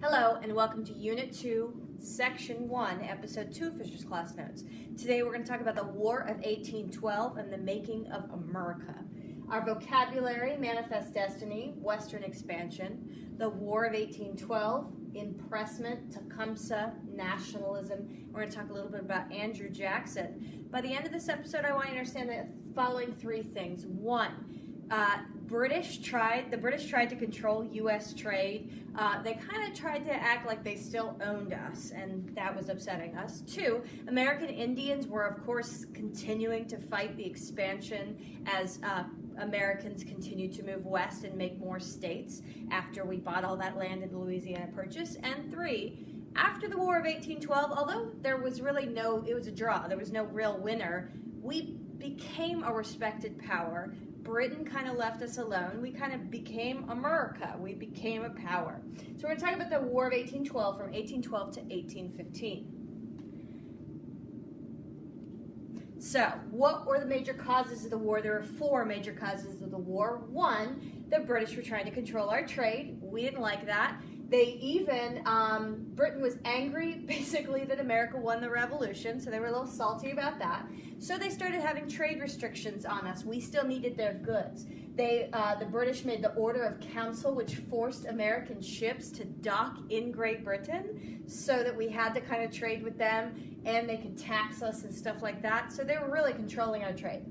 Hello and welcome to Unit 2, Section 1, Episode 2 of Fisher's Class Notes. Today we're going to talk about the War of 1812 and the making of America. Our vocabulary: Manifest Destiny, Western Expansion, the War of 1812, Impressment, Tecumseh, Nationalism. We're going to talk a little bit about Andrew Jackson. By the end of this episode, I want you to understand the following three things. One, the British tried to control U.S. trade. They kind of tried to act like they still owned us, and that was upsetting us. Two, American Indians were, of course, continuing to fight the expansion as Americans continued to move west and make more states after we bought all that land in the Louisiana Purchase. And three, after the War of 1812, although there was really it was a draw, there was no real winner, we became a respected power. Britain kind of left us alone. We kind of became America. We became a power. So we're going to talk about the War of 1812 from 1812 to 1815. So, what were the major causes of the war? There were four major causes of the war. One, the British were trying to control our trade. We didn't like that. They even, Britain was angry, basically, that America won the revolution, so they were a little salty about that. So they started having trade restrictions on us. We still needed their goods. The British made the Order of Council, which forced American ships to dock in Great Britain so that we had to kind of trade with them, and they could tax us and stuff like that. So they were really controlling our trade.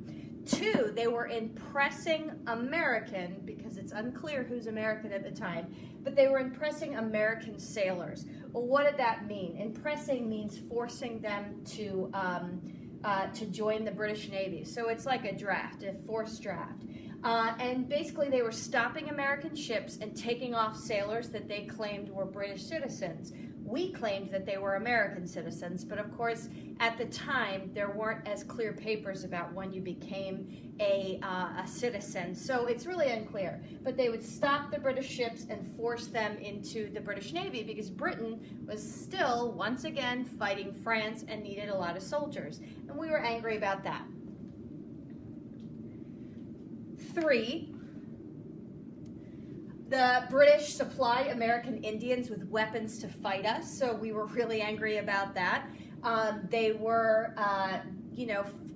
Two, they were impressing American, because it's unclear who's American at the time, but they were impressing American sailors. Well, what did that mean? Impressing means forcing them to join the British Navy. So it's like a draft, a forced draft. And basically they were stopping American ships and taking off sailors that they claimed were British citizens. We claimed that they were American citizens, but of course, at the time, there weren't as clear papers about when you became a citizen, so it's really unclear. But they would stop the British ships and force them into the British Navy because Britain was still, once again, fighting France and needed a lot of soldiers, and we were angry about that. Three, the British supplied American Indians with weapons to fight us, so we were really angry about that. They were,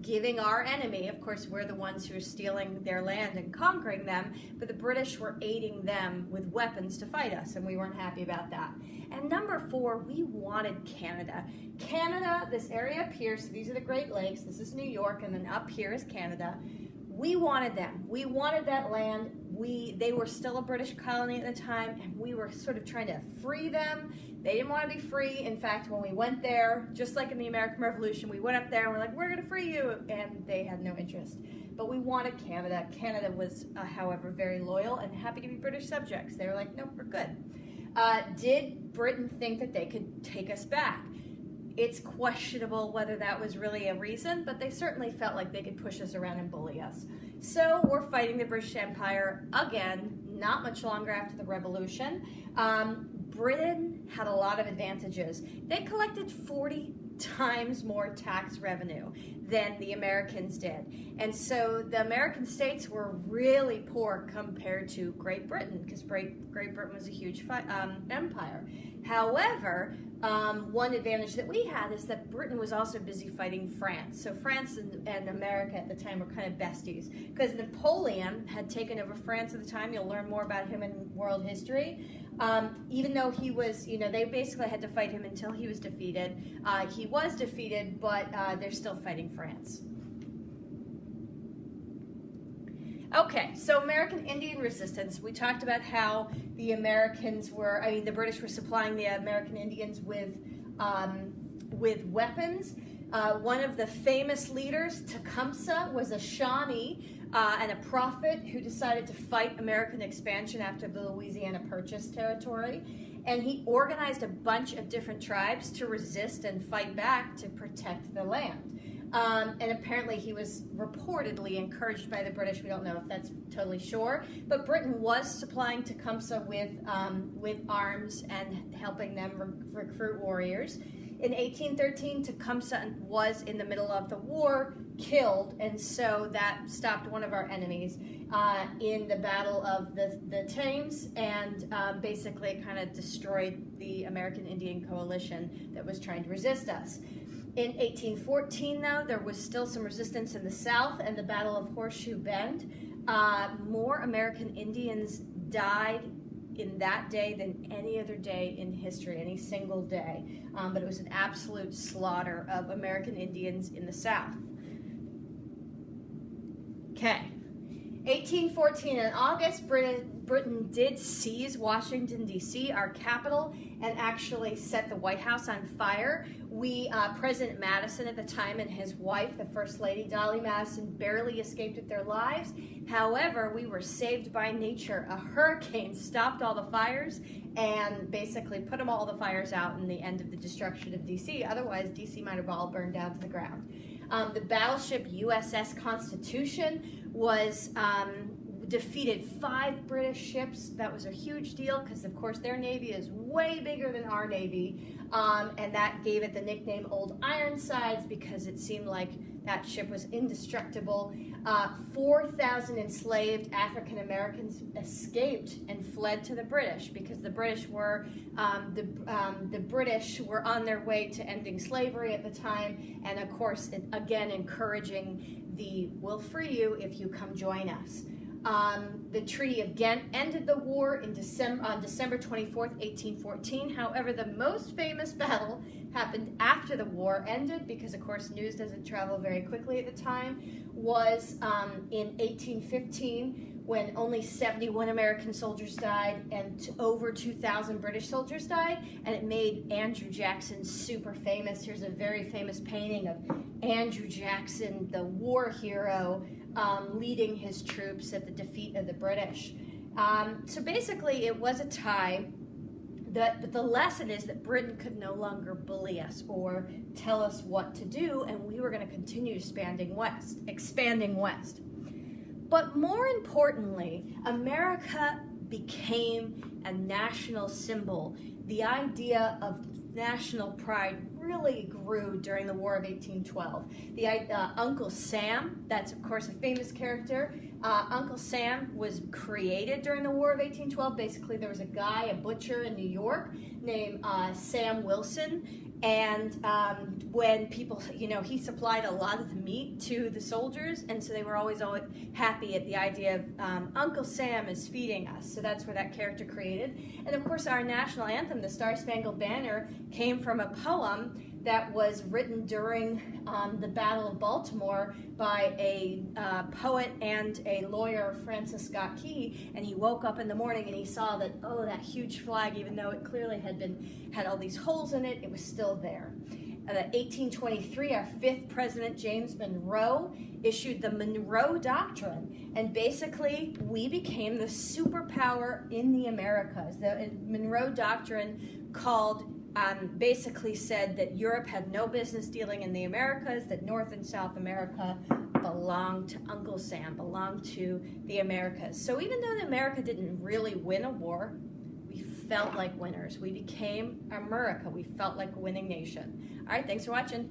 giving our enemy, of course, we're the ones who are stealing their land and conquering them, but the British were aiding them with weapons to fight us, and we weren't happy about that. And number four, we wanted Canada. Canada, this area up here, so these are the Great Lakes, this is New York, and then up here is Canada. We wanted them. We wanted that land. They were still a British colony at the time, and we were sort of trying to free them. They didn't want to be free. In fact, when we went there, just like in the American Revolution, we went up there and we're like, we're going to free you, and they had no interest. But we wanted Canada. Canada was, however, very loyal and happy to be British subjects. They were like, nope, we're good. Did Britain think that they could take us back? It's questionable whether that was really a reason, but they certainly felt like they could push us around and bully us. So we're fighting the British Empire again, not much longer after the Revolution. Britain had a lot of advantages. They collected 40 times more tax revenue than the Americans did. And so the American states were really poor compared to Great Britain, because Great Britain was a huge empire. However, one advantage that we had is that Britain was also busy fighting France. So France and America at the time were kind of besties, because Napoleon had taken over France at the time. You'll learn more about him in world history. Even though he was, they basically had to fight him until he was defeated. He was defeated, but they're still fighting France. Okay, so American Indian resistance. We talked about how the the British were supplying the American Indians with weapons. One of the famous leaders, Tecumseh, was a Shawnee and a prophet who decided to fight American expansion after the Louisiana Purchase territory. And he organized a bunch of different tribes to resist and fight back to protect the land. And apparently he was reportedly encouraged by the British. We don't know if that's totally sure, but Britain was supplying Tecumseh with arms and helping them recruit warriors. In 1813, Tecumseh was in the middle of the war, killed, and so that stopped one of our enemies in the Battle of the Thames, and basically it kind of destroyed the American Indian Coalition that was trying to resist us. In 1814, though, there was still some resistance in the South, and the Battle of Horseshoe Bend. More American Indians died in that day than any other day in history, any single day. But it was an absolute slaughter of American Indians in the South. Okay. 1814, in August, Britain did seize Washington, D.C., our capital, and actually set the White House on fire. President Madison at the time and his wife, the First Lady Dolly Madison, barely escaped with their lives. However, we were saved by nature. A hurricane stopped all the fires and basically put all the fires out in the end of the destruction of D.C. Otherwise, D.C. might have all burned down to the ground. The battleship USS Constitution was defeated 5 British ships. That was a huge deal because, of course, their Navy is way bigger than our Navy, and that gave it the nickname Old Ironsides because it seemed like that ship was indestructible. 4,000 enslaved African Americans escaped and fled to the British because the British were on their way to ending slavery at the time, and of course, again encouraging the "we'll free you if you come join us." The Treaty of Ghent ended the war on December 24th, 1814. However, the most famous battle happened after the war ended because, of course, news doesn't travel very quickly at the time, was in 1815 when only 71 American soldiers died and over 2,000 British soldiers died, and it made Andrew Jackson super famous. Here's a very famous painting of Andrew Jackson, the war hero, leading his troops at the defeat of the British. So basically, it was a tie. But the lesson is that Britain could no longer bully us or tell us what to do, and we were going to continue expanding west. But more importantly, America became a national symbol. The idea of national pride really grew during the War of 1812. Uncle Sam, that's of course a famous character. Uncle Sam was created during the War of 1812. Basically, there was a guy, a butcher in New York named Sam Wilson. And when people, he supplied a lot of the meat to the soldiers, and so they were always happy at the idea of Uncle Sam is feeding us. So that's where that character created. And of course, our national anthem, the Star-Spangled Banner, came from a poem that was written during the Battle of Baltimore by a poet and a lawyer, Francis Scott Key, and he woke up in the morning and he saw that, oh, that huge flag, even though it clearly had all these holes in it, it was still there. 1823, our 5th president, James Monroe, issued the Monroe Doctrine, and basically we became the superpower in the Americas. The Monroe Doctrine basically said that Europe had no business dealing in the Americas, that North and South America belonged to Uncle Sam, belonged to the Americas. So even though America didn't really win a war, we felt like winners. We became America. We felt like a winning nation. All right, thanks for watching.